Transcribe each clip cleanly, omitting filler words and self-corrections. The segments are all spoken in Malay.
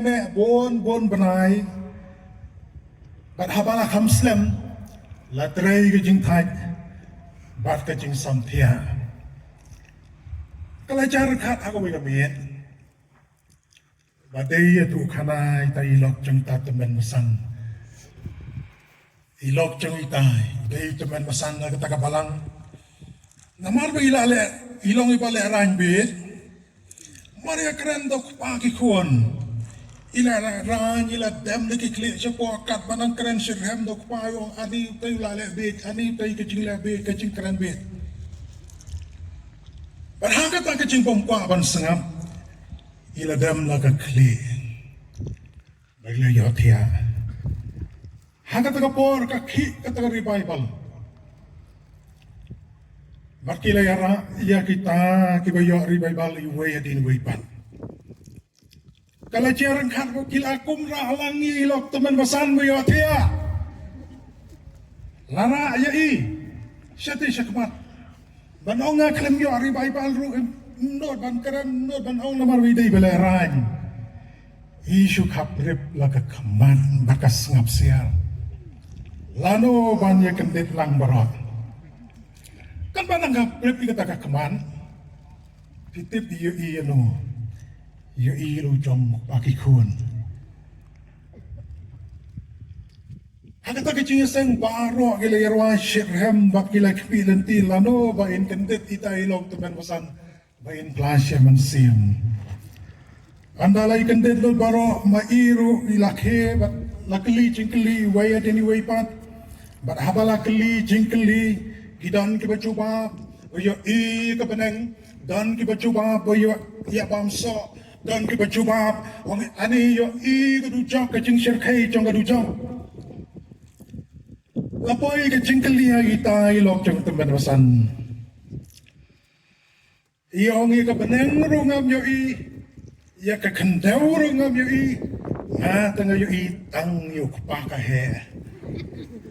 Ene bon benai bat habala khamslem la trei ke jing thai bat ke jing samthia kala jar khat aku we kamien badai tu khanai tai lok jeng ta temen masan ilok jeng itai dei temen masan la kata kabalang namar be ilale ilong ibale rang be Maria keren dok pagi kuon ila ran ila dem lagi klik siapa kat manang keren sirhem dok payung ani tayu lale bet ani tayu kecing le bet kecing keren bet berhangkat tak kecing pompa ban sengam ila dem laga klik bagla yotia hangkat tak por kaki kata revival Bakila yara ya kita kibayo revival iwe adin weipan Kalau jarang kan kila kumrah langi lok teman basan bayo tia. Lara ayai. Syati syakmat. Banonga klem yo ari baibal ru nod ban keren nod ban ong lamar widai beleran. Isu kaprip laga keman bakas ngap sial. Lano ban ya kendit lang barot. Kan banang kaprip ikata keman. Titip iyo iyo no. Yo ilu jom pagi kun. Hanya tak kecil seng baru gila irwa syirhem bak gila kepilan ti lano bain kendet ita ilong teman pesan bain plasya mensim. Andalai kendet lo baru mairu ilakhe bat lakli jingkeli waya deni waipat bat habala keli jingkeli gidan kita cuba yo i kepeneng dan kita cuba yo ya bamso dan kita cuba ani yo i kedujak kecing syirkai jong kedujak lapoi kecing kelia kita ilok jong teman pesan iongi kepeneng rungam yo i ya kekendau rungam yo i tengah yo i tang yo kupakahe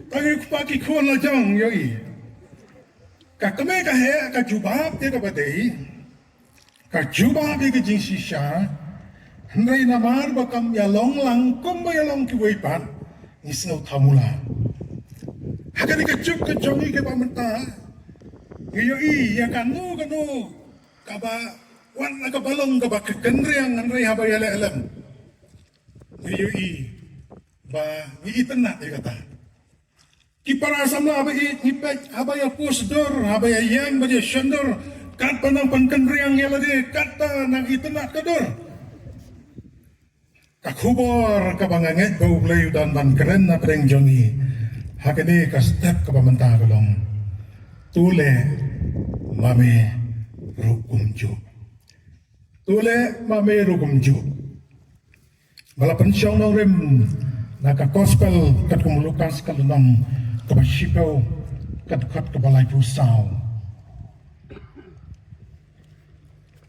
tang yo kupaki kuan la jong yo i kakame kahe kajubab te kabadei kajubab ke jing sisha hendrai namar bakam ya long langkum ba ya long ki weipan nisno thamula hagani kecuk kejongi ke pamenta yo i ya kanu kaba wan naga balong kaba kendriang hendrai haba ya alam yo i ba wi itenat ya kata Kipara samla abai ngipek abaya pusdor abaya yang baje shandor kat panang pangkendriang ya lagi kata nang itenak kador kakubor kabanganget bau blayu dan keren na preng jongi hakene ka step ka pamenta kolong tule mame rukumju bala pensyong nang rem naka gospel kat kumulukan sekalunang kabasipau kat kabalay pusau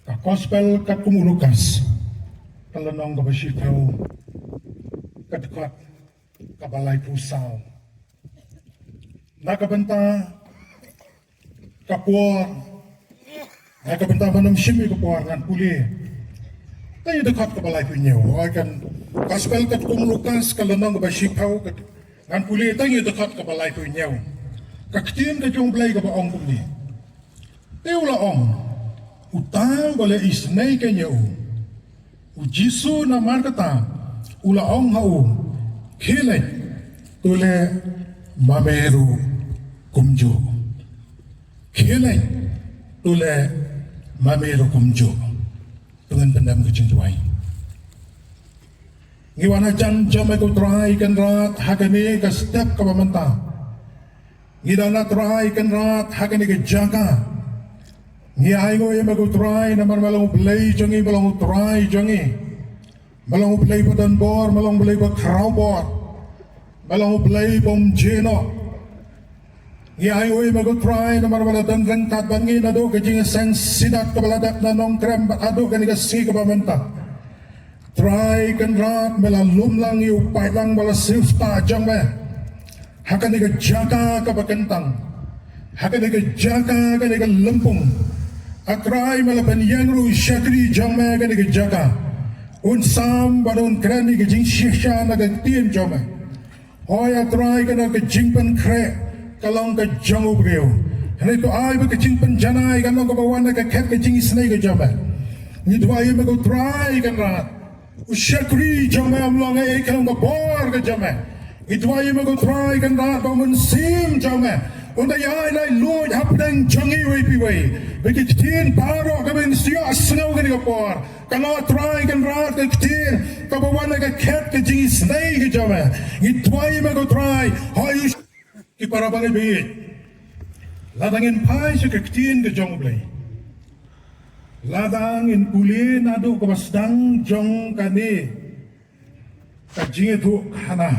ka gospel kat kumulukas kalanong kabasipau kat kabalay pusau nakabenta kapuar nakabenta manam simi kapuar ngan puli tayo dekat kabalay punyo akan gospel kat kumulukas kalanong kabasipau kat Kan puli tayo dekat ke balai tu nyau. Kaktian ke jong balai ke baong puli. Teu la ong. Utang boleh isnai ke nyau. Ujisu namar kata. Ula ong hau. Kile. Tule mameru kumju. Kile. Tule mameru kumju. Dengan pendam kecing tuai. Ngiwana jam aku try kan rat hakani ka step ka pamenta. Ngidana try kan rat hakani ka jaga. Ngi aigo yang aku try na malang play jongi malang try jongi. Malang play padan bor malang play pa kraw bor. Malang play bom jeno. Ngi aigo yang aku try na malang dan rengkat bangi na do kajing sang sidat ka baladak na nong krem ado kani ka si ka pamenta. Try kan rat melalum lang yu pailang bala sifta jang me hakan ika jaga ka bakentang hakan ika jaga kan ika lempung atrai melapan yang ru syakri jang me kan ika jaga un sam badun krani ke jing shisha na ke tien joma hoya try ke na ke jing pen kre kalong ke jongu breu hani to ai be ke jing pen janai kalong ke bawan ke ket ke jing snai ke joma ni dua ye me ko try kan rat ushakri joma amlong e kalong ke bor ke joma ni dua ye me ko try kan rat ba mun sim joma und ay lai lord hapdang jongi we pi we be ke tien paro ke ben sia snow ke ke bor kalau try kan rat ke tien ke bawan ke ket ke jing snai ke joma ni dua ye me ko try hoy ki para bangai be ladangin pai se ke tien ke jong blai ladang in puli nado ko basdang jong kani kajing itu hana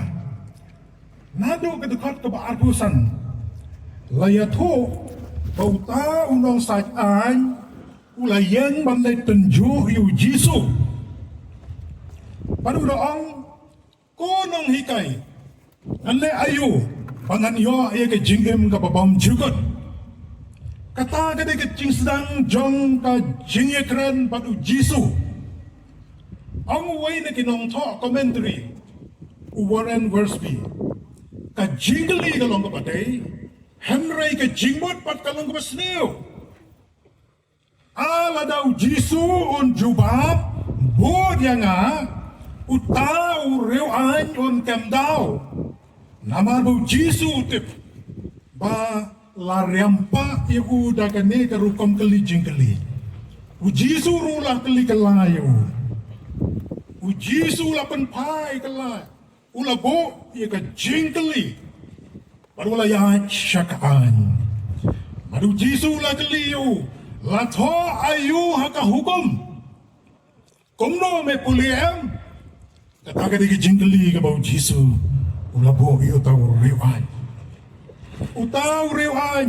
nado ke dekat ke arbusan layatu bauta unong saj an ulayang bandai tenju yu jisu padu doang konong hikai ane ayu pangan yo ye ke jingem ka babam jugot kata gede ke jing sedang jong ka jingye kran padu jisu ang way na kinong to commentary Warren Worsby ka jingli ka long ka patay Henry ka jingmot pat ka long ka pasniw ala daw jisu on jubab bod yang nga utaw rewan on kamdaw nama daw jisu tip ba la riampa iu da kane ka rukom kali jingkali jisu rula kali kalayo jisu la penpai kala ula bo ye ka jingkali baru la ya syakaan baru jisu la kaliyo la tho ayu haka hukum komno me puliem kata ka di jingkali ka bau jisu ula bo iyo taw rewan utaw rewan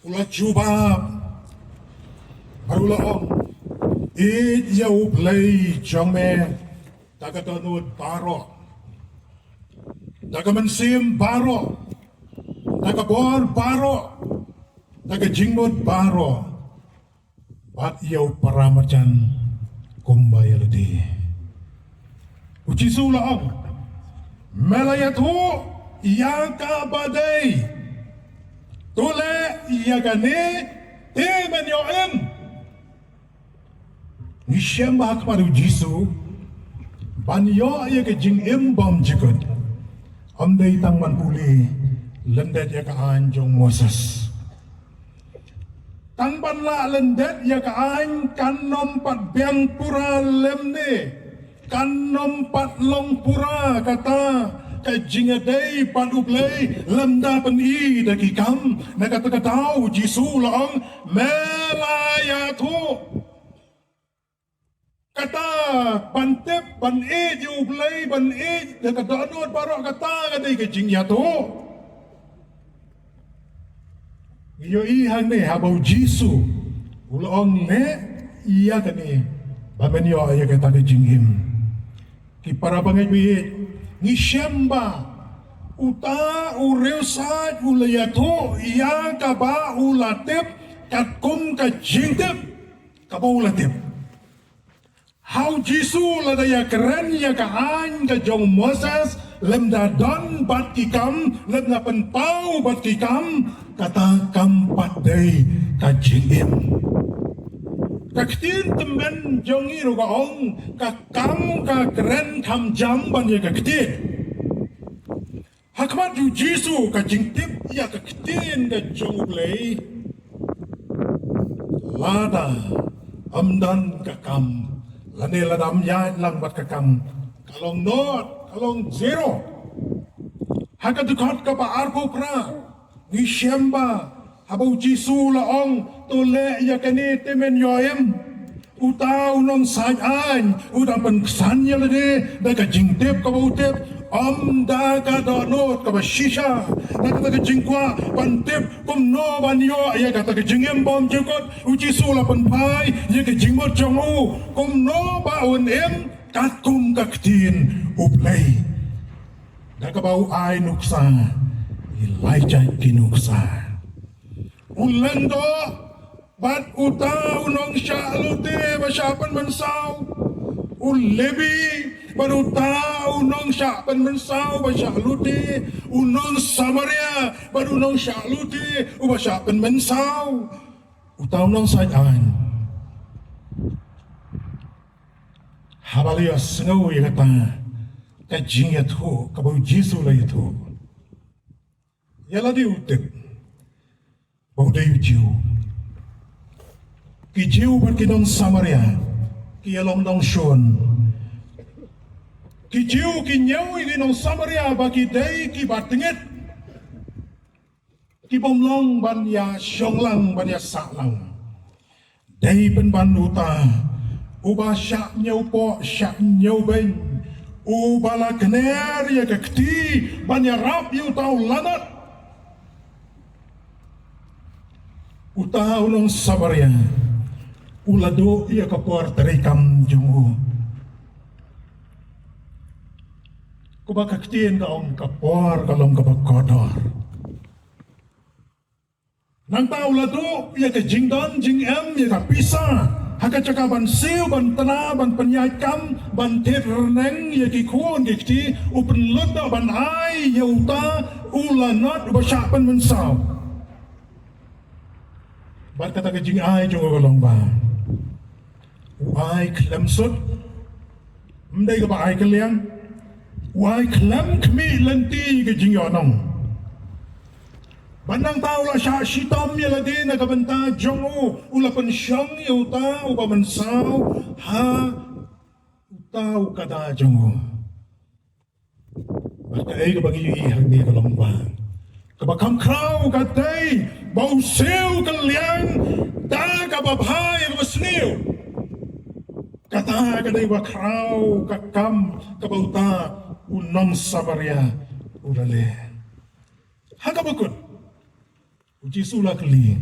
ula jubab baru la om it yau play jome daga donut baro daga mensim baro daga bor baro daga jingmut baro bat yau paramacan kumbaya ledi uci sula om melayat ho yang ka badai tole iya gane temen yo em ni shamba akmaru jisu ban yo ya ke jing em bom jikot am dei tang man puli lendet ya ka anjong Moses tang ban la lendet ya ka an kan nompat biang pura lemne kan nompat long pura kata kajinga day panublay lamda pani daki kam nakatagataw jisu lang melaya to kata pantep ban e jublay ban e nakadaanod baro kata kaday kajingya to iyo ihan ne habaw jisu ulong ne iya kani bamenyo ay kata kajinghim ki para bangay bihit ni shamba uta ureusat ulayato iya kaba ulatip katkum ka jingtip kaba ulatip how jisu ladaya keren ya ka an ka jong Moses lemda don bat kikam lemda penpau bat kikam kata kampat day ka jingim kaktin temen jongi ruga ong kakam ka keren kam jamban ya kaktin hakmat yu jisu ka jingtip ya kaktin ka jonglay lada amdan kakam lane ladam ya lang bat kakam kalong not kalong zero hakatukot ka pa arko pra ni shemba habau jisu laong tole ya kani temen yoem utaw nong sayan udang pensan ya lede daga jingtep ka bautep daga donot ka shisha daga jingkwa pantep kumno banyo ya kata ke jingem bom jukot ujisu la penpai ya ke jingmot jongu kumno baun em katkum kaktin uplay daga bau ay nuksa ilai jay kinuksa ulendo bat uta unong sya lute basyapan mensau ulebi bat uta unong sya pen mensau basyak lute unong Samaria bat unong sya lute basyapan mensau uta unong sajan habalia sengau ya kata kajing ya tu kabau Yesus lah itu ya lah diutip bau dayu jiu ki jiu bat kinong Samaria ki along dong shon ki jiu ki nyau kinong Samaria bagi day ki batengit ki bomlong ban ya shonglang ban ya saklang day pen ban uta uba syak nyau po syak nyau ben uba la kener ya kekti ban ya rap yu tau lanat uta unong Samaria ulado ia kapor terikam jungu kubak kaktiin kaong kapor kalong kabak kodor nang ta ulado ia ke jingdon jing ia ka pisa haka caka ban siu ban tena ban penyakam ban tet reneng ia ki kuon ki upen loda ban ai ia uta ulanat basyapan mensau bat kata ke jing ai jungu kalong ba Wai kelam sut, mendai ke baai keliang, wai kelam kemi lenti ke jingyonong. Bandang tahu lah syak shitam ya lagi nak benta jongu ula pensyang ya uta uba mensau ha utau kata jongu. Bagai ke bagi ihang ni kalong bang. Kebakam krau katai bau sew keliang dah kababhai bersniu. Kata kadai wakrau kakam kabauta unong Samaria urale. Haka bakun. Uji sula keli.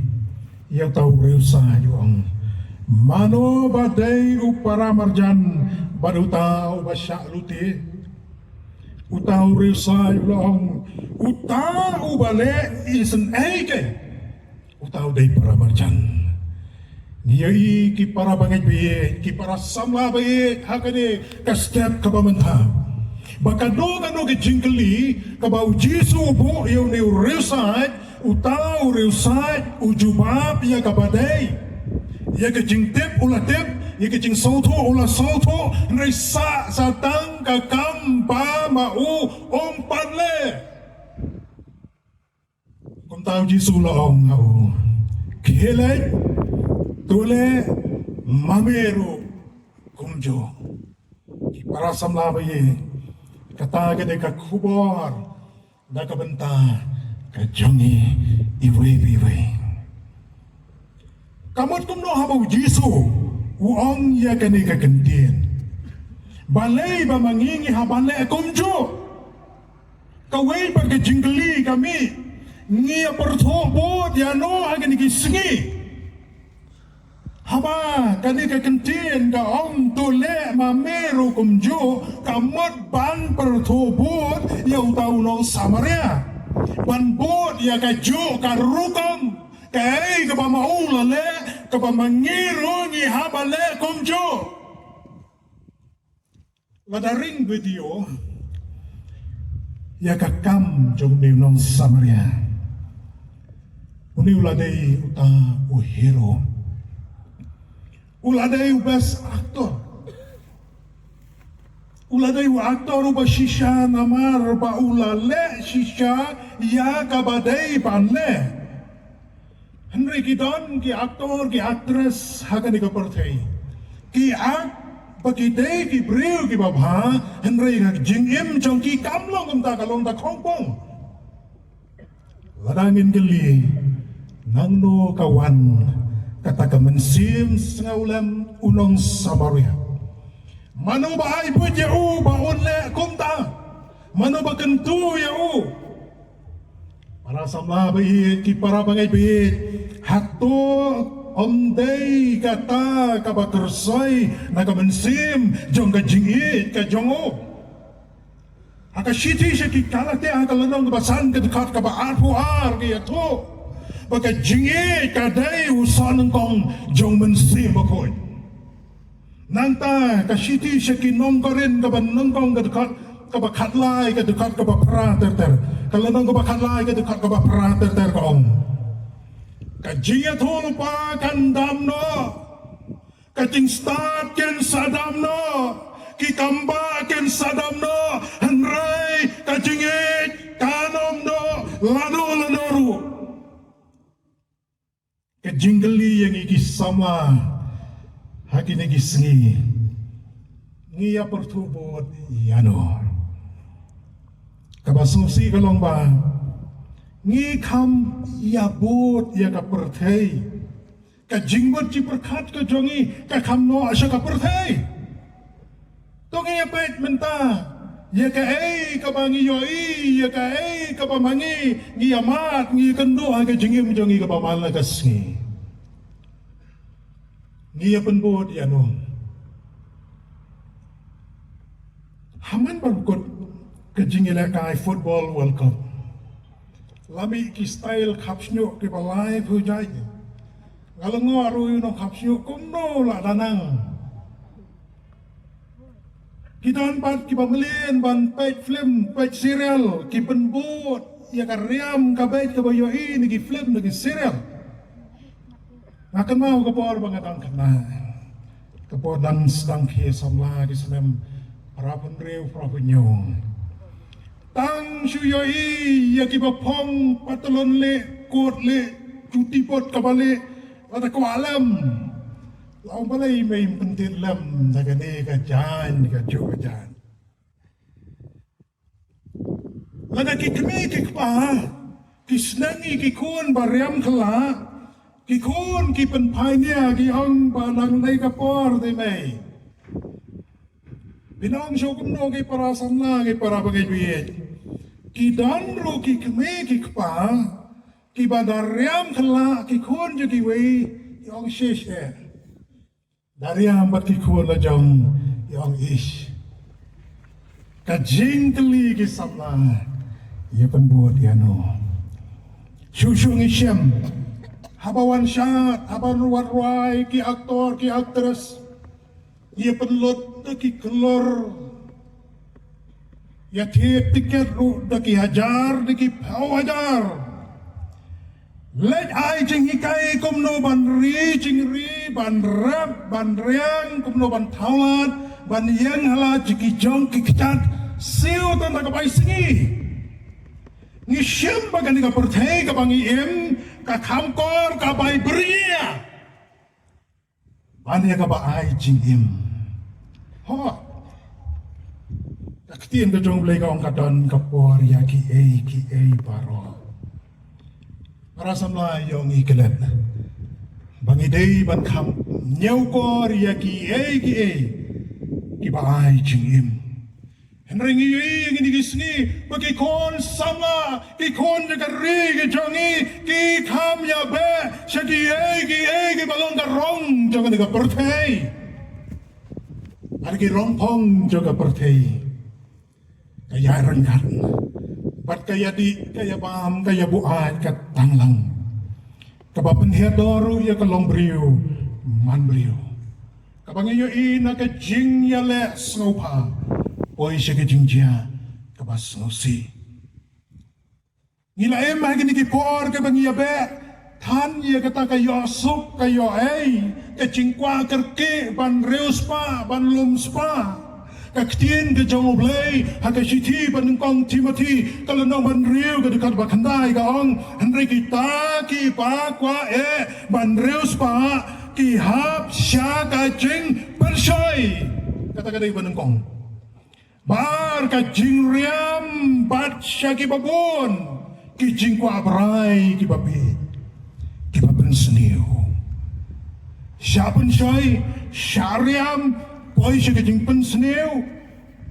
Ia tahu reusa yuang. Mano badai upara marjan baduta ubasyak lute. Utau reusa yuang. Uta ubale isen eike. Utau dai para marjan. Niyai ki para bangai biye, ki para samla biye, hakane ka step ka pamantha. Bakado kano ki jingkeli, ka bau Jisu bu yau ni reusai, utau reusai, ujubab ya ka badai. Ya ka jingtip ula tip, ya ka jing sauto ula sauto, nrisa satang ka kampa mau ompadle. Kung tau Jisu laong ngau, kihelay, tule mameru kumjo ki para samlabaye kata gede ka kubor da ka benta ka jongi iwe kamot kumno habau Jisu uong ya kani ka kentien balay ba mangingi habale kumjo kaway pag jinggli kami ngia perthobo diano agani ki singi haba kani ka kentien ka ong tule mameru kumjo kamot ban pertobot ya utau nong Samaria ban bot ya ka jo ka rukam kai ka pamaula le ka pamangiru ni haba le kumjo ladaring video ya ka kam jong ni nong Samaria uni uladei uta uhero uladai ubas aktor uladai aktor uba shisha namar ba ulale shisha ya kabadai panle Henry Kidon ki aktor ki actress hakan ka perthai ki ak pakidai ki breu ki babha Henry ka jingim chong ki kamlong umta kalong ta khongpong ladangin geli nangno kawan kata kemensim sengaulam unong Samaria. Mano ba ay pwede u ba unle kumta? Mano ba kentu ya u? Para samla bayi ki para bangai bayi hato omday kata kabakersay na kemensim jong ka jingit ka jongo. Haka shiti siya ki kalate haka lanong kabasan ka dekat kabaarpuar kaya to. baka jingi kadai usan kong jong mensi bakoi nanta ka siti shaki nongkorin ka ban nongkong ka dekat ka ba khatlai ka dekat ka ba pra ter ter kalau nong ka ba khatlai ka dekat ka ba pra ter ter ka ong ka jingi thol pa kan dam no ka jing start ken sadam no ki kamba ken sadam no hanrai ka jingi kanom no lanu lanoru ka jingli yang iki sama haki negi sengi ngia pertubot yano kabasusi kalong ba ngi kam ya bot ya ka perthei ka jingbot ci perkhat ka jongi ka kam no asya ka perthei to ngi pet menta ya ka ka bangi yo ya ka ka pamangi ngi amat ngi kendo ha ka jingim jongi ka pamal ka sengi Ngia penbod ya no. Haman berkut kejingila kai football World Cup. Lami ki style kapsnyo ki balai pujai. Galango aru no kapsnyo kumno la danang. Kita empat ki pembelian ban page film page serial ki penbod ya kariam kabait kabayo ini ki film ki serial. Akan mau kapor bangatang kena kapor dan sedang ke samla di senem parapun rew parapun nyong tang suyoi ya kiba pong patalon le kot le cuti pot kabale ada kualam lau balai mai pentit lam dagane ka jan ka jojan lada ki kemi ki pa ki snangi ki kun bariam khala ki kun ki penpainya ki ang banang nay kapor de may binang syukum no ki para samla ki para bagay biyet ki danro ki keme ki kpa ki badaryam khala ki kun jo ki wey yung shish daryam bat ki kun la jong yung ish ka jingkli ki samla ya penbuat ya no syusyung isyam habawan syat, habawan warwai, ki aktor, ki aktris, ia penlot ki kelor, ya tiket ru ki hajar, ki pau hajar. Let ai jing hikai kumno ban ri, jing ri, ban rap, ban riang, kumno ban taulat, ban yang hala jiki jong ki kecat, siu tanda kapai singi. Ngisyam bagan ka perthei ka bangi em ka khamkor ka bai bria bania ka ba ai jing im ho taktien ka jong blai ka ong ka don ka por ya ki ei paro para samla yong ikelet bangi dei ban kham nyau kor ya ki ei ki ba ai jing im Henry yang ini kisni bagi kon sama ki kon jaga ri ki jongi ki kam ya be segi ki balong ka rong jaga diga perthei ada ki rong pong jaga perthei kaya rengat bat kaya di kaya bam kaya buat ka tanglang kabapen hedoru ya ka long briu man briu kabangiyo ina ka jing ya le sopa Oi syake jingjia kabas nosi. Ngila emah gini ki por ke bangi yabe than ye kata kayo sup kayo ke jingkwa kerke ban reus pa ban lum spa ka ktien ke jong oblei ha ka siti ban kong Timothy kalau no ban riu ke dekat ba khandai ka ong Henry kita ki pa kwa ban reus pa ki hap sya ka jing persoi kata kadai ban kong Bar ka jing riam bat syaki babon ki jing kwa abrai ki babi ki babun seniu syapun syai syariam poi syaki jing pen seniu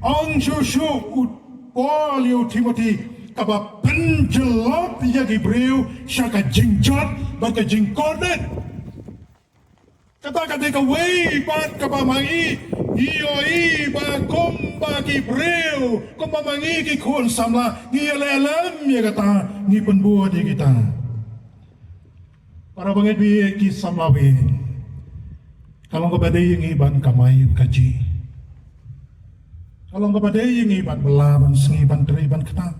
ong syusyu polio Timothy kaba penjelop ya ki breu syaka jing jot bat ka jing kordet kata ka wei bat ka mangi Ioi ba komba ki breu komba mangi ki kun samla ngi lelem ya kata ngi penbuat kita Para bangit bi kisah mawi. Kalau kepada yang iban kamay kaji. Kalau kepada yang iban belaban sengiban teriban ketak.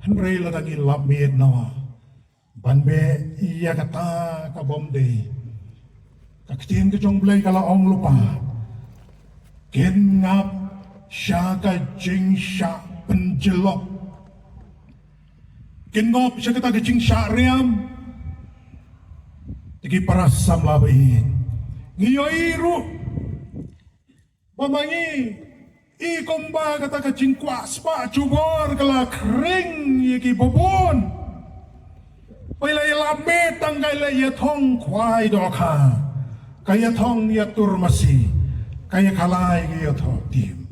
Henry lagi labid no. Banbe iya kata kabom de. Kaktiin kejong belai kalau ong lupa. Kenap syaka jing syak penjelok. Kenop syaka kata jing syak riam. Tiki parasam labai. Ngiyoiru. Mamangi. Ikomba kata kacing kuas pa cubor kala kering yaki bobon. Pailay lamit ang kailay yatong kway doka. Kaya tong yaturmasi. Kaya kalay yato tim.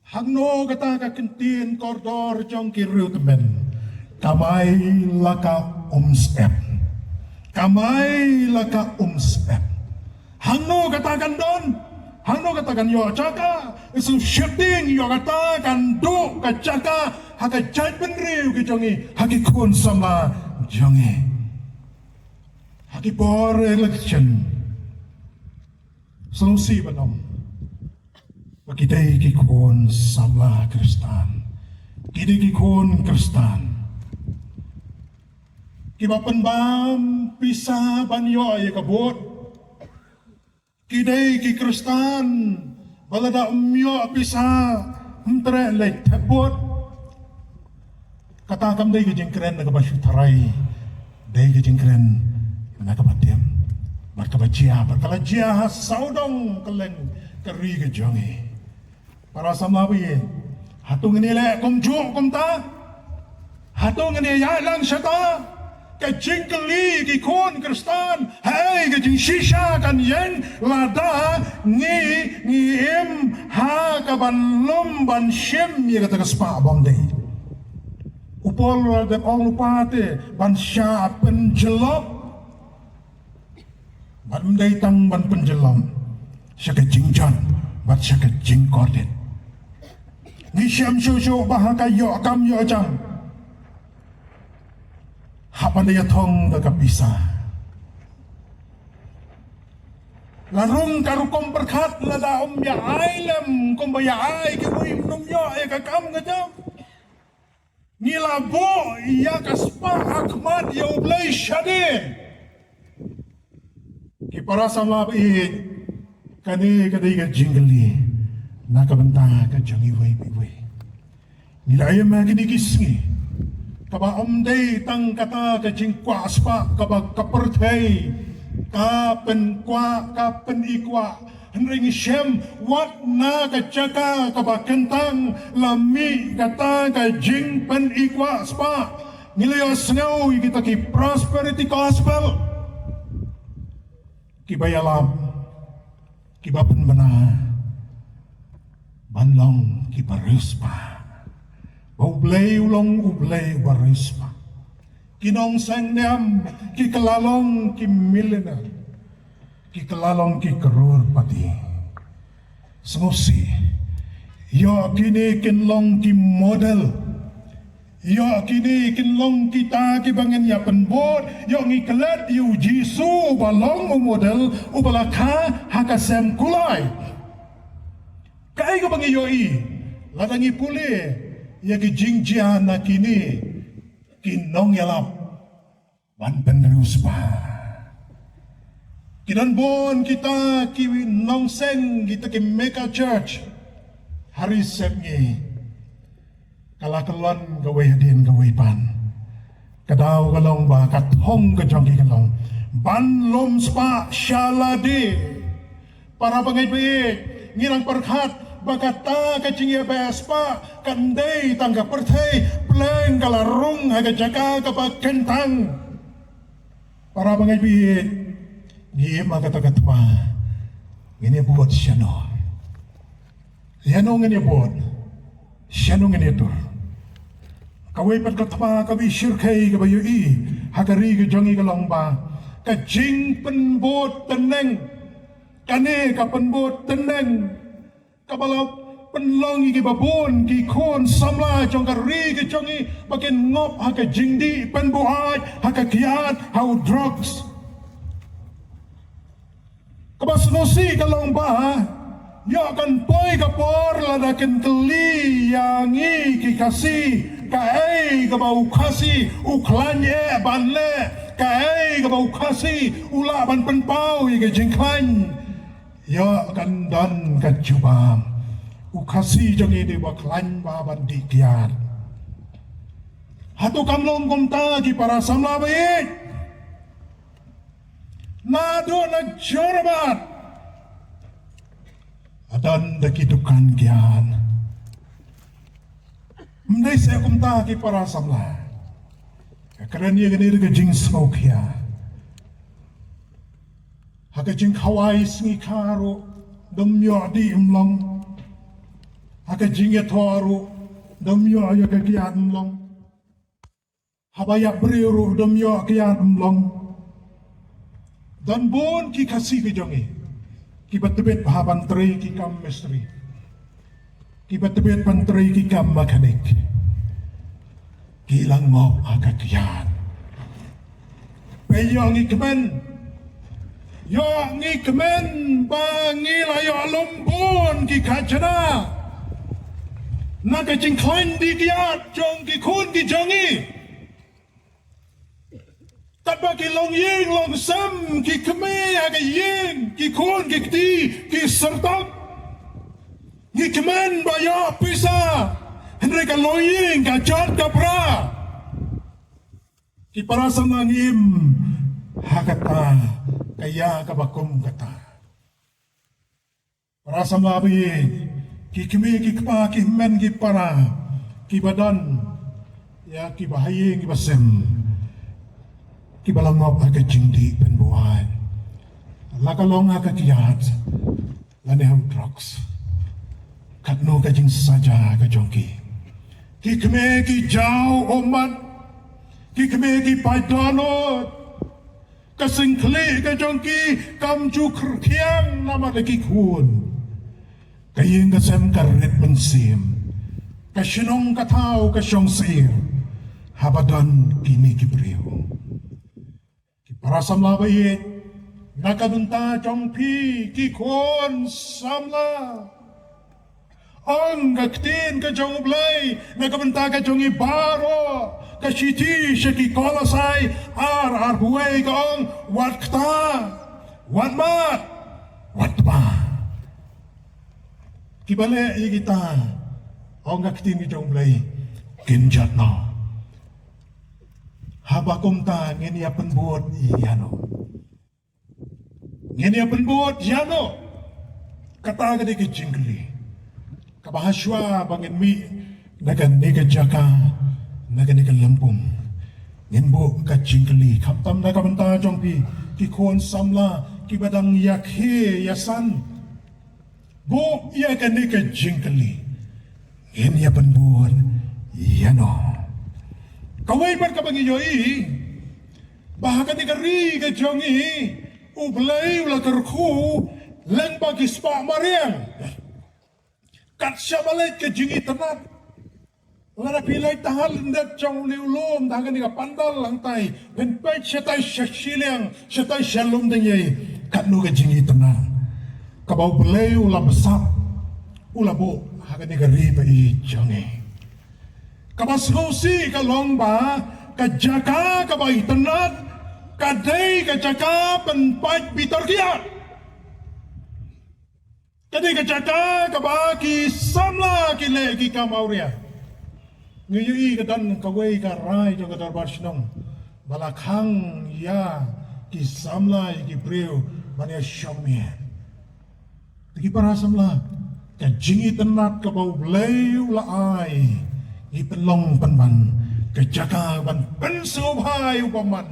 Hagno kata kakintin kordor jong kirutmen. Kamay laka umstep. Kamay laka umstep. Hagno katakan don. Hagno katakan yo caka. Isu shifting yo katakan do kacaka. Haka jay penriw kijongi. Haki kun sama jongi. Haki por election. Solusi banom. Pakiday kikun samla Kristan. Kiday kikun Kristan. Kibapan bam pisa banyo ay kabut. Kiday ki Kristan balada umyo pisa mtre lek tabot. Katakam day ki jengkren nagabasutaray. Day ki jengkren nagabatim. Barkabajia, barkalajia saudong kaleng kari ke jongi. Para samawi, hatung ini le kumjuk kumta, hatung ini yalang syata, kajing keli kikun Kristan, hai kajing shisha kan yen lada ni im ha kaban lom ban shim ya kata kespa bang day. Upol dan ong lupate ban sya penjelop. Ban mendaitang ban penjelam. Syaka jingjan. Bat syaka jingkordet. Ngisyam syusyu bahaka yo akam yo jam. Hapan daya tong dagapisa. Larung karukom berkat lada ya ailem. Kumbaya ay kiwim num yo ay kakam ngajam. Nilabo iya kaspa akmat ya ublay syadin. Para sama it kani ka jingli nakabanta ka jangi way biway nilay ma kinigisngi kaba omday tang kata ka jingkwa aspa kaba kapertay ka penikwa henring shem wat na ka chaka kaba kentang lami kata ka jing penikwa aspa nilay asngaw kita ki prosperity gospel kibayalam, kibapan mana, banlong kibaruspa, ublay ulong ublay baruspa, kinong sangnam kikalalong kimilena, kikalalong kikarur pati, semusi, yo kini kinlong kimodel. Yo kini kinlong kita kibangan ya penbot yo ngiklat yu jisu balong model ubalaka hakasem kulay kai ka bangi yoi ladangi puli ya ki jingjia na kini kinong yalap ban penerus pa kinan bon kita ki nongseng kita ki mega church hari sepngi kalakalan gawai hadin gawai pan kadaw kalong ba kathong kajongki kalong ban lom spa shaladi para bangay ngirang perkat bagata kacingya bespa kanday tangga pertay pleng kalarung haga jaga kapag kentang para bangay ngiyem agatagat pa ngini buot siya no ngini buot siya no ngini tur kawai pagkatma kawi syirkay kabayo hagari kajongi kalong ba kajing penbot teneng kane ka penbot teneng kabalap penlong ki babon ki khon samla jong ka ri ki jongi bakin ngop ha ka jingdi penbuat ha ka kiat how drugs kabas nosi ka long ba ya kan poi ka por la da ken kli yangi ki kasi ka ei ka bau kasi uklanye banle ka ei ka bau kasi ula ban penpau i ka jingklan ya kan dan ka jubam ukasi jangi di baklan baban dikian hatu kamlong kumta ki para samlabai nado na jorabat adan dakidukan kian mendai saya kumta ki para samla karena dia gani rega jing smoke ya haka jing kawai singi karo domyo di imlong haka jinge toru domyo ya kegiat mlong habaya briru domyo kegiat mlong dan bon ki kasih ke jongi ki betebet pahaban tri ki kam mestri ki betebet pantri ki kam mekanik ki langok haka kegiat peyong ikmen yo ngikmen bangi layo lumbun ki kacana naga jing klan di kiat jong ki kun ki jongi tapa ki long ying long sam ki keme aga ying ki kun ki kti ki sertak ni kemen baya pisa henry ka long ying ka jat ka pra ki para sanangim hakata kaya ka bakum kata para samlabi ki kimi ki kpa ki men ki para ki badan ya ki bahaya ki basem ki balangop aga jingdi penbuan lakalong aga kiat lane ham drugs katno ka jing saja ka jongki ki kimi ki jau omat ki kimi ki paidano kasingkli ka jongki kamju kerkiang nama lagi kun kayeng kasem karet mensim kasinong katao kasyong sir habadan kini kibriyo ki para samlabayit nakadunta jongpi ki kon samla ang gaktin ka jong ublay nakabunta ka jong ibaro kasiti siya ki kolasay ar buhay ka ang wat kta wat mat wat ba kibale kita ang gaktin ki jong ublay kinjat na habakum ta ngini apan buot iyano ngini apan buot iyano kata ka di ki jingli kabahaswa bangin mi nagan niga jaka nagan niga lampung nginbo ka jingli kaptam na kabanta jongpi ki kon samla ki badang yakhe yasan bo iya ka niga jingli ngin ya penbuon yano kawai bar ka bangi yoi bahaka niga ri ka jongi ublay ula karku lang bagi spa mariang kat siya balik ke jingi tenat lara pilay tahal ndak jong liulum tangan ni pandal lang tay penpai siya tay syaksiliang siya tay shalom dengay kat nu ke jingi tenat kabaw belay ula besap ula bo haga ni riba i jongi kabas ngosi ka longba ka jaka kabay tenat kadai ka jaka penpai bitar kiat kadi kacaka kabaki samla kile ki kamauria ngiyui kadan kawai ka rai jo kadar barsinong balakang ya ki samla ki preu mania shomie ki para samla ka jingi tenat ka bau bleu la ai ki penlong penban kacaka ban pensobhai upaman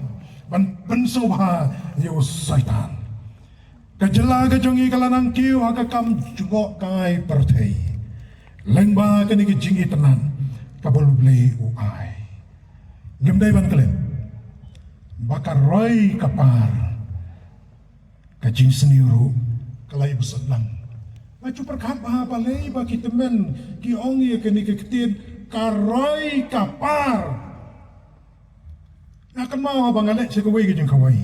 ban pensobha yo saitan kajela kajongi kalanang kiu haka kam jungok kai pertei lengba kani ke jingi tenan kabul blei uai gemdai ban kalen bakar roy kapar kajing seniru kalai besenang Acu perkat balai bagi teman ki ongi kini keketin karoi kapar. Akan mau abang alek sekawai ke jeng kawai.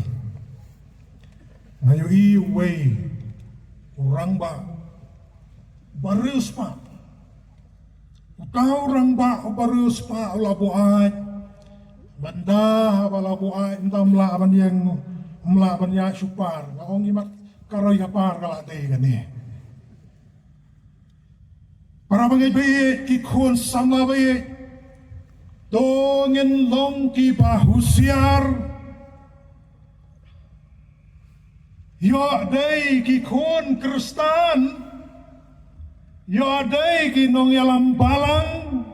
Ngayu iway orang ba barus pa. Utau orang ba barus pa labuat. Banda balabuat entam laban yang melaban ya supar. Ngaongi mat karoi kapar kalate kani. Para pengibaik ki kun samlabaik dongin long ki bahusiar ya day ki kun kristan ya day ki nong yalam balang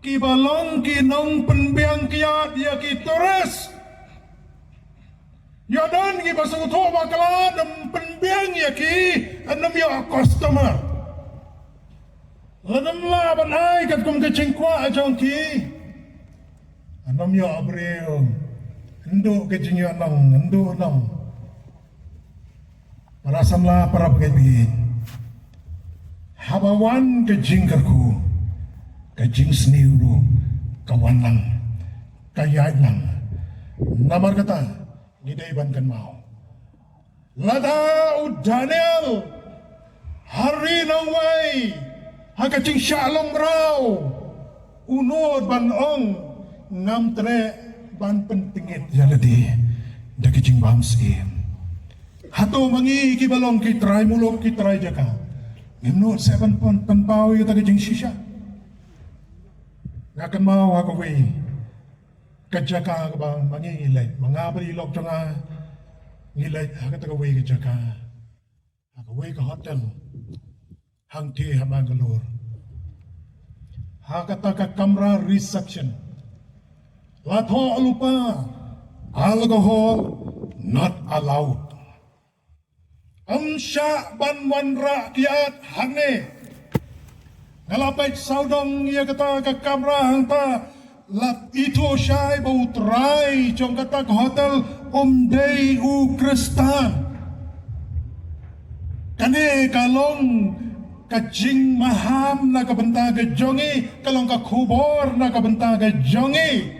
ki balong ki nong penbiang kiat ya ki turis ya dan ki basuto bakala nem penbiang ya ki enam ya customer. Lanam laban ay kat kum kecengkwa ajong ki. Anam yo abreo. Endo kecengyo nang, endo nang. Para samla para pagaibigan. Habawan kejing kerku. Kejing seniuru. Kawan lang. Kayat lang. Namar kata. Ngida ibankan mau. Lada Daniel. Hari nang way. Hakacing shalom raw unod ban ong ngam tre ban pentingit jaladi dakicing bamsi hato mangi kibalong kitray mulok kitray jaka ngimnod 7 pon panpaw yung takicing shisha ngakan mau hakawi kajaka bang mangi ngilay mga balilok tanga ngilay hakatagawi kajaka hakawi ka hotel hang ti hamangalur hakataka kamera reception latho lupa alcohol not allowed amsya banwan rakyat hane ngalapay saudong iya kata ka kamera hangta lat ito syai bau try jong kata hotel Omday u Kristan kane kalong kajing maham na kabenta ke jongi kalong ka kubor na kabenta ke jongi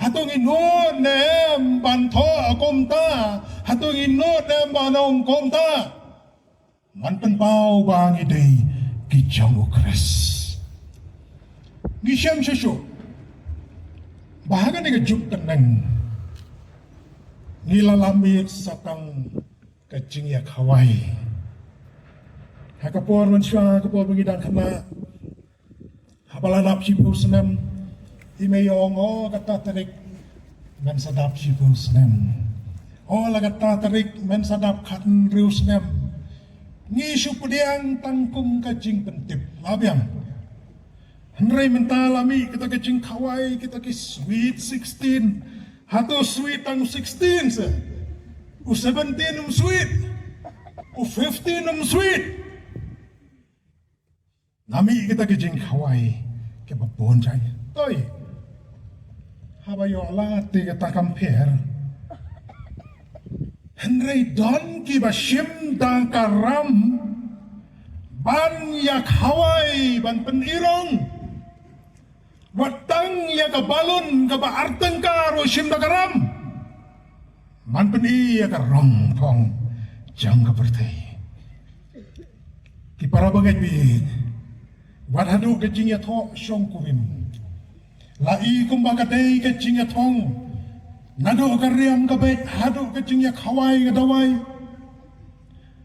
hatong inod nem banto akomta hatong inod nem banong komta man penpau bang idei ki jongo kres ni syam syasyo bahaga ni kajuk tenang nilalamit satang kajing ya kawai Hakapor mansya kapor pengidan kena hapalanap sipu senem imeyong o kata tarik men sadap sipu senem o lagata tarik men sadap katan riu senem ngisu pudiang tangkum kajing pentip labiang henry mentalami kita kajing kawai kita ki sweet 16 hatu sweet tang 16 se u 17 sweet u 15 sweet Nami kita kejeng kawai ke babon jai. Toy. Habayo alat kita compare. Henry don ki bashim dang karam ban yak Hawaii ban penirong. Watang ya balon ka baarteng ka roshim da karam. Man peni ya karong thong jang ka pertai. Ki para bagai bi Wadhadu kejing ya thok syong kuwim. Lai kumbaga day kejing ya thong. Nado kariam kabait hadu kejing ya kawai kadawai.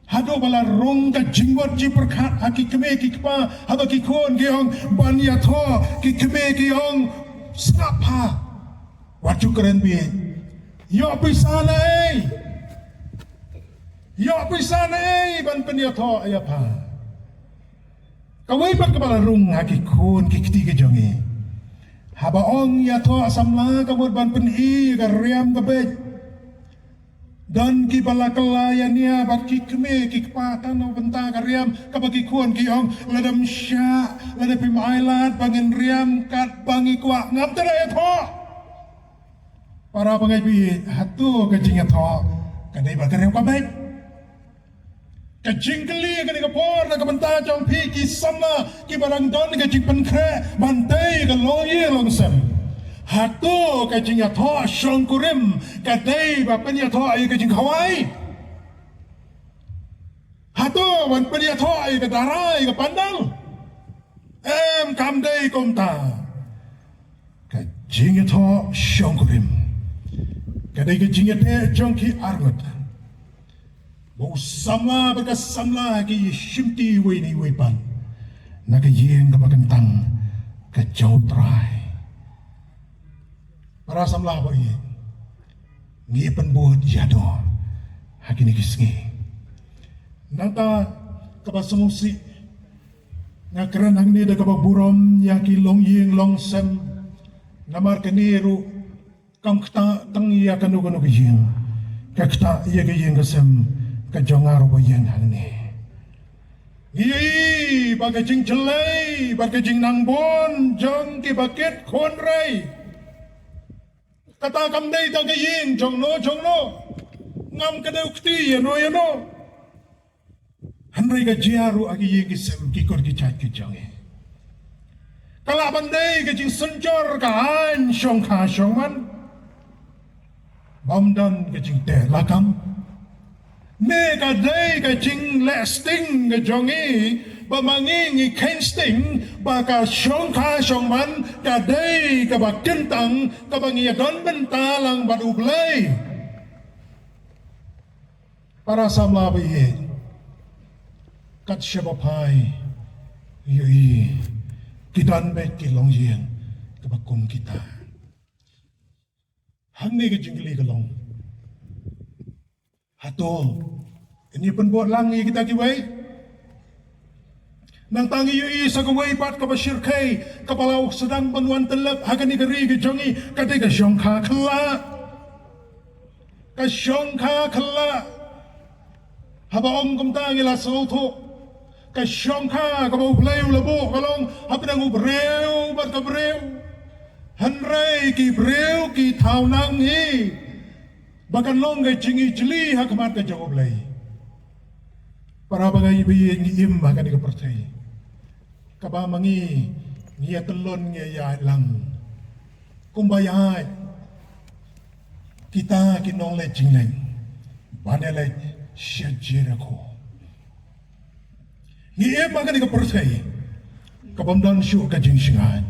Hadu bala rong kejing wat ji perkat haki keme ki kpa hadu ki kon ki ong ban ya tho ki keme ki ong snapa. Waju keren bi. Yo pisana Yo pisana ban pen ya tho ya pa. Kawai pa kepala rung haki kun kikti ke jongi. Habaong ya to asamla kamud ban peni kariam kabej. Dan ki bala kelayan ya bat ki keme ki kepatan no benta kariam kabagi kun ki ong ladam sya lada pimailat bangin riam kat bangi kwa ngap tada ya to. Para pengaji hatu kejing ya to kadai bakariam kabej. jingkeli ka ni ka por na ka banta jong pi ki samna ki barang don ka jing pen kre bantai ka loye long sem hatu ka jing ya tho shong kurim ka dei ba pen ya tho ai ka jing khawai hatu wan pen ya tho ai ka darai ka pandang em kam dei kom ta ka jing ya tho shong kurim ka dei ka jing ya te jong ki argot Bau sama baka samla ki shimti we ni we pan na ka yeng ka bagantang ka jaw try para samla ba ye ni pan buat yado hakini kisngi nata ka basumusi nga keranang ni da ka burom ya ki long yeng long sem namar kaniru kam kta tang ya kanu kanu ki yeng ka kta ya ki yeng ka sem kejongar boyen hangni Yei bagai jing celai bagai jing nangbon jong ki baket khon rai kata kam dei ta ke yin jong no ngam ka deu kti ya no hanrai ka jiaru agi ye ki sem ki kor ki chat ki jong e kala bandai ke jing senjor ka an shong kha shong man bamdan ke jing te lakam Mega day ka jing lasting ka jongi bamanging i kensting baka syong ka syong man ka day ka bakintang ka bangiya don bentalang badublay para samla biye kat syabapay yui kidan bet kilong yen ka bakum kita hangni ka jingli kalong Hato, ini pun buat langi kita kiwai. Nang tangi yui sa kawai pat kabashir kay kapalaw sedang panuan telap hagan igari gijongi kate ka syongka kala haba om kumtangi la sauto ka syongka kabaw play labo kalong hapinang ubreu bat kabreu hanray ki breu ki taunang hi Bahkan longgai cingi cili hakamat ka jawab lay. Para bagay biye ngiyim bahkan ka percaya. Kabamangi ngiya telon ngiya lang. Kumbayay kita kinong lay cinglay. Banelay syajira ko. Ngiyim bahkan ka percaya. Kabamdan syuk ka jingsingan.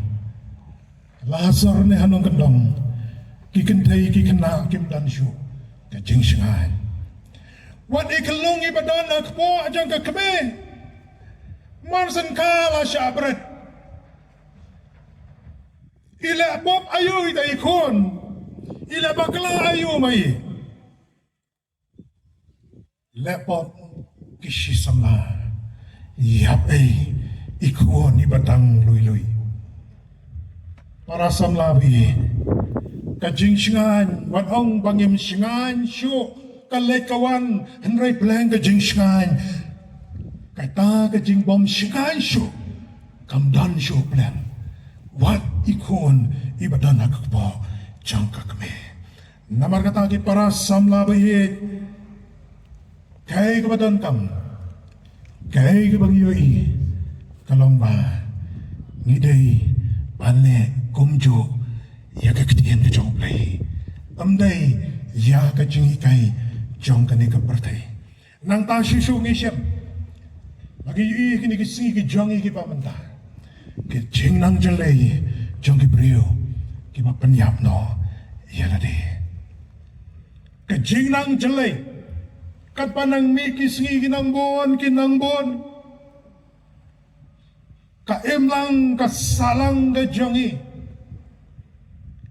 Lasar ni hanong kendong. Kikentay kikena kimdan syuk. Kajing singan. Wat ikalung ibadan akpo ajang kakame. Marsan kala syabret. Ila bob ayu ita ikon. Ila bakla ayu mai. Lepot kishi samla. Yap ikon ibadang lui. Para samla bi. Kajing singan, wat ong bangim singan, syuk, kalay kawan, henray pleng kajing singan. Kata kajing bom singan syuk, kamdan syuk pleng. Wat ikon ibadan akakpo, jangka kami. Namar kata ki para samla bayit, kay kabadan kam, kay kabangyoi, kalong ba, ngiday, bale, kumjo, ya ka kitiyan ka jong play. Amday, ya ka jing ikay jong ka ni ka partay. Nang ta shisho ng isyam, lagi yu kini kisingi ki jong iki pamanta. Ki jing nang jalay, jong ki brio, ki mapanyap no, yala di. Ka jing nang jalay, kat panang mi kisingi kinangbon, ka emlang kasalang ka jong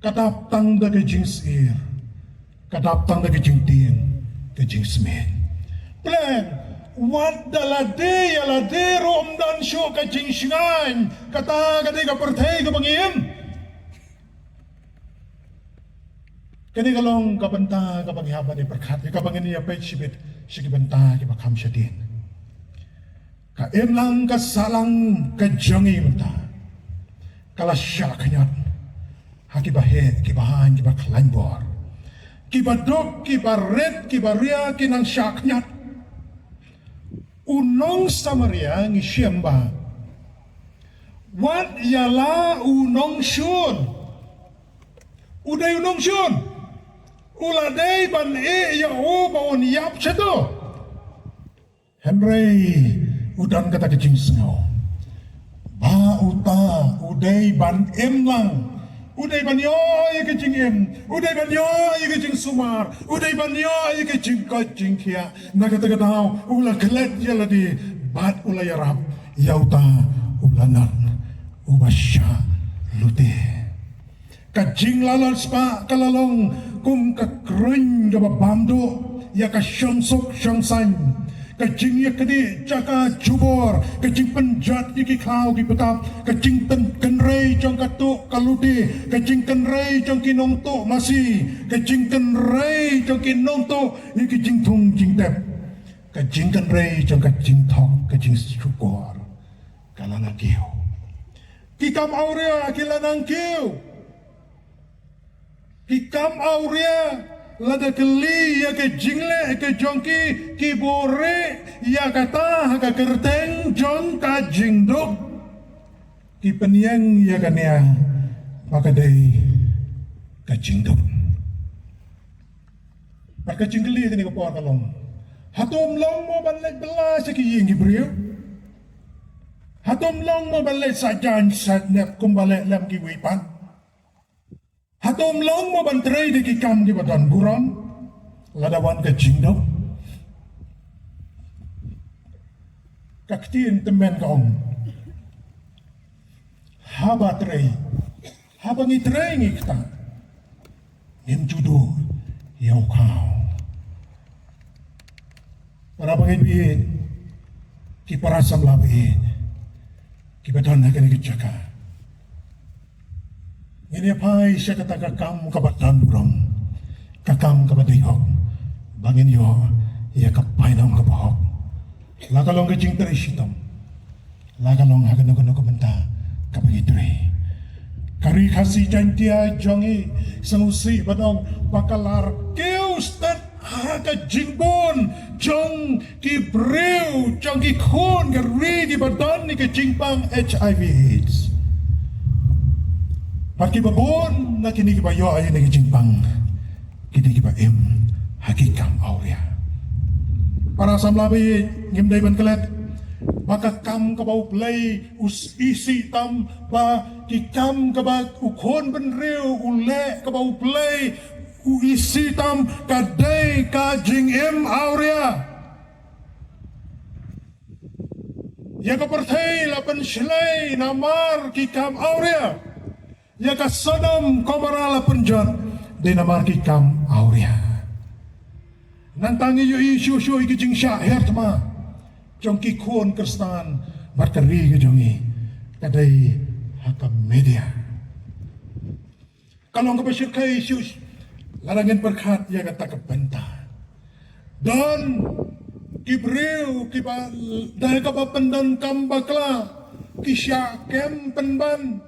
Kadaptang da kajing sir, kadaptang da kajing tiang, kajing semen. Plan, wat dalade yalade romdan syo kajing singan, kata kadi ka pertay ka bangim. Kani kalong kabanta ka banghaba ni perkat, ka bangin niya pay sibit, sige banta ki bakam siya din. Ka emlang kasalang kajangi mata, kalasya kanyat. Kibahe, kibahan, kibaklaimbor. Kibadok, kibaret, kibaria, kinang syaknyat. unong Samaria ngi siamba wat yala unong syun uday unong syun uladay ban ya o baon yap chato Henry udan kata kecing sengau ba uta uday ban em lang uday ban yo ye kecing em uday ban yo ye kecing sumar uday ban yo ye kecing kecing kia na kata kata ula kelet yala di bat ula yarap yauta ulanan ubasya lute kajing lalal spa kalalong kum kakring gaba bamdo ya ka syangsok syangsan kajing ya kedi jaka jubor kajing penjat iki kau ki betap kajing kenrei jong katuk kalute kajing kenrei jong kinong to masih kajing kenrei jong kinong to iki jing tung jing tep kajing kenrei jong kajing thok kajing syukur kalana kiu kikam aurea kilanang kiu Kikam aurea lada keli ya ke jingle ke jongki ki bore ya kata ka kerteng jong ka jingdok ki peniang ya kania maka dei ka jingdok maka jingle ni ko por kalong hatum long mo banlek bela sa ki ying gibriyo hatum long mo banlek sajan satnep kumbale lam ki wipan Hatom long mo bantray di kikam di badan buram ladawan ka jingdok kaktiin temen kaom haba tray habang itray ngikta ngim judo yaw kao para pangibin kiparasam labin kibadan na kanigitsaka Ini apa siya kata kakam kabatan burang, kakam kabadihok, bangin yo, iya kapay na ang kabahok. Lakalong kajing terisitom, lakalong hagan ako benta kapagitri. Kari kasi jantia jongi, sangusi badong bakalar, keustat kajing bon, jong kibriw, jong kikon, kari di badan ni kajing pang HIV/AIDS. Pati babon na kinikibayo ay nagijimpang kinikiba hakikam aurea. Para sa mlabi ngimday ban kalet maka kam kabaw play isi tam pa kikam kabag ukon benreu ule kabaw play isi tam kadai kajing aurea. Ya kapartay lapan silay namar kikam aurea. Ya ka Sodom Gomora penjat di nama kikam aurea. Nantangi yu isu iki jing syahir tama jong kikun Kristan berteri ke jongi kadai hakam media. Kalau ngapasir kai isu larangin berkat ya kata kebenta. Dan kibriu kiba dahil kapapendan kambakla kisya kem penban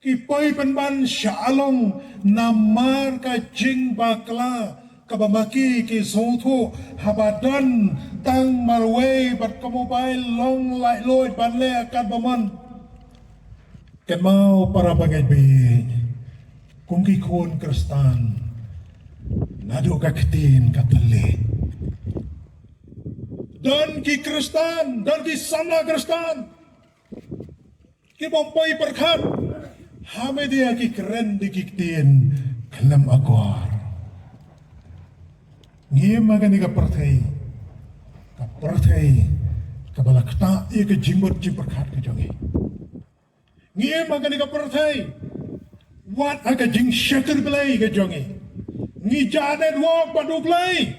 Kipoy penban syalong namar kajing bakla kabamaki ki soto habadan tang marway bat kamobile long light loy banle akan baman kemau para bagay kung kikon Kristan nado kakitin katali dan ki Kristan dan ki sama Kristan ki bompoy perkat Hame dia ki keren di kiktin kalam agwar. Ngiem magani ka perthai kabalakta iya ke jimbot jimperkat ke jongi. Ngiem magani ka perthai wat aga jing syakir belai ke jongi. Ngi janet wak padu belai.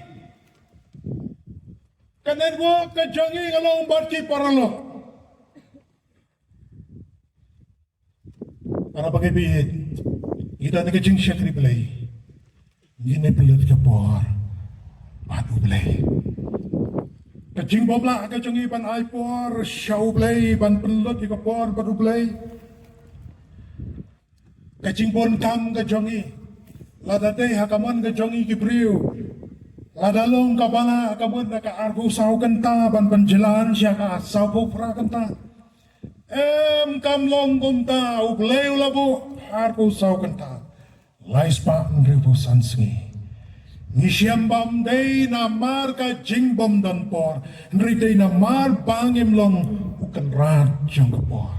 Kanet wak ke jongi kalau umbat ki paralok. Para pagkaibihin, kita nagajing siya kriblay. Hindi na pilot ka por, patu blay. Kajing bobla, kajing iban ay por, siyaw blay, ban pilot ka por, patu blay. Kajing bon kam kajongi, ladate hakaman kajongi kibriw. Ladalong kabala kabut na kaargo sao kanta ban panjalan siya ka sao pupra kanta. Kamlong kumta ublay ulabo argo sao kanta. Lais pa ngribo sansingi. Nisiam bam day na mar ka jingbom dan por. Nri day na mar bangim long ukan rat jang kapor.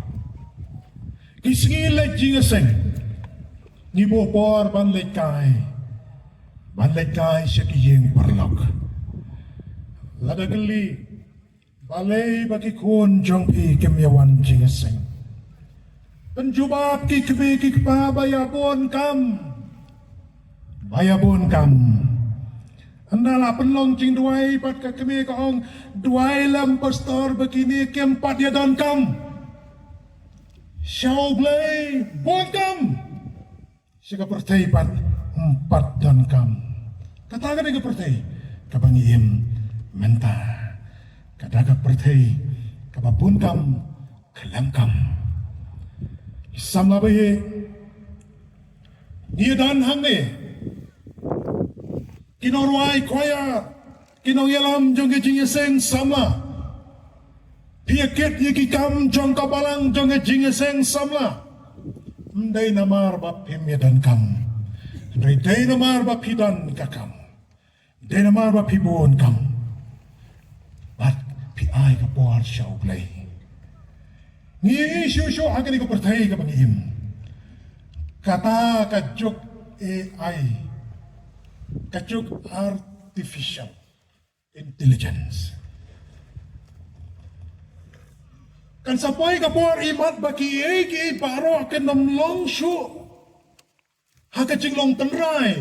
Kisingi lek jingaseng. Nibo por ban lekay. Ban lekay siya kiyeng parlok. Ladagali. Balay bagi kun jong pi kemyawan jingaseng. Penjubab ki kebe ki pa bayabon kam. Bayabon kam. Andala penlong jing duai pat ka kemi ka ong duai lam pastor begini keempat ya don kam. Syau blay bon kam. Sika pertai pat empat don kam. Katakan ke pertai kabangiem menta. Kadaga pertai kababun kam kelam kam. Samla bayi dia dan hang ni kinorwai koya kinong yalam jong ke jingeseng samla piaket yiki kam jong kabalang jong ke jingeseng samla ndai namar bap pimya dan kam ndai namar bap hidan kakam ndai namar bap hibon kam bat pi ai ka por syau play ni syu agani ko pertai ka pangim kata kajuk AI kajuk artificial intelligence kan sapai ka por imat baki ki paro kan long syu ha ka jinglong tanrai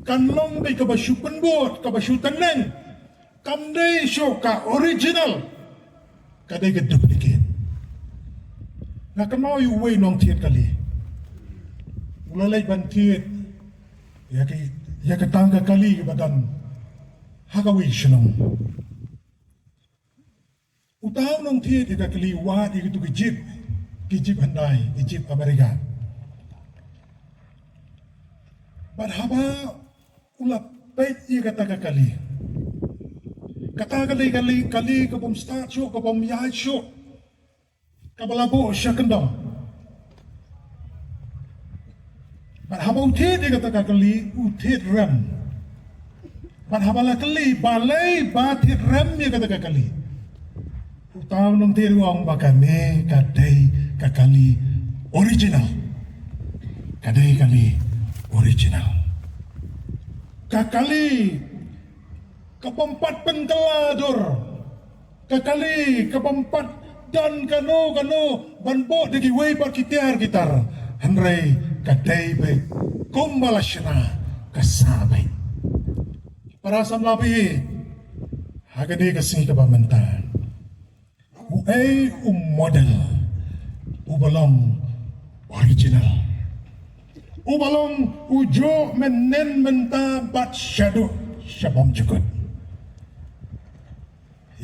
kan long dei ka basyu penbot ka basyu taneng kam dei syu ka original ka dei ka duplicate na kamau yu wei nong tiet kali ulalai ban tiet ya ka tangga kali ke badan hagawi shenong utaw nong tiet ka kali wa di gitu kijip handai kijip Amerika but haba ulap pait ya kata kali kali ka bom start show ka bom yai show kabalabo siya kendong. Habang utit dia kata kali utit rem. Habala kali balai batit rem dia kata kali. Utaw nung tiruang bakame kadai kakali original. Kadai kali original. Kakali kepempat penkelador. Kakali kepempat dan kano banbo degi wei par kitar hanrei kadai be kumbalasna kasabay para samlabi hagade kasi kabamanta uay model ubalong original ubalong ujo menen menta bat shadow syabam jukut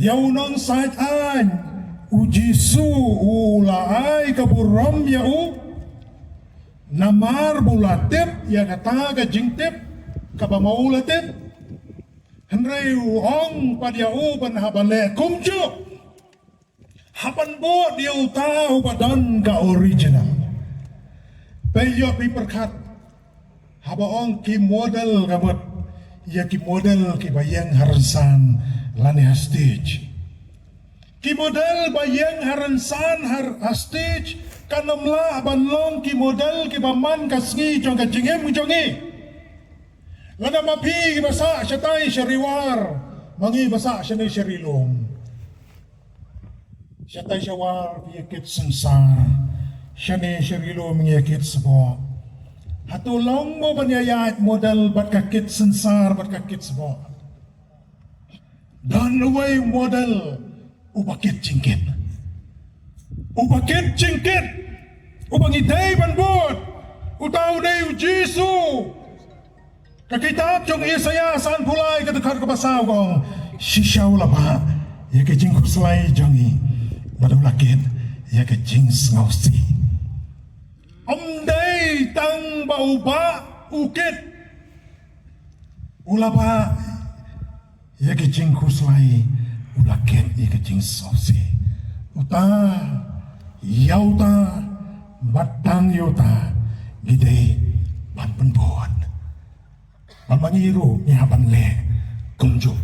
yaunong sait an ujisu ulai kaburam yau namar bulatip ya kata ka jingtip kabamaulatip henrei uong padiau ban habale kumju hapan bo dia utau badan ka original peyo pi perkat habaong ki model kabut ya ki model ki bayang harsan lani stage ki model bayang haransan hastage kanamla banlong ki model ki baman kasngi jong kajingem jongi lada mapi ki basa syatay syariwar mangi basa syani syarilong syatay syawar piyakit sansar syani syarilong mengiyakit sebo hatulong mo banyayat model bat kakit sansar bat kakit sebo dan away model ubakit cingkit ubang iday banbot utaw na yung Jisu kakitab yung Isaya saan pulay katukar kabasaw kong sisyaw laba ya kajing kuslay jongi badulakit ya kajing ngausi omday tang bauba ukit ulaba ya kecing kuslai ulaken ya kecing sosi uta yauta batang yauta gide pan penbuan pamangiru nyaban le kunjuk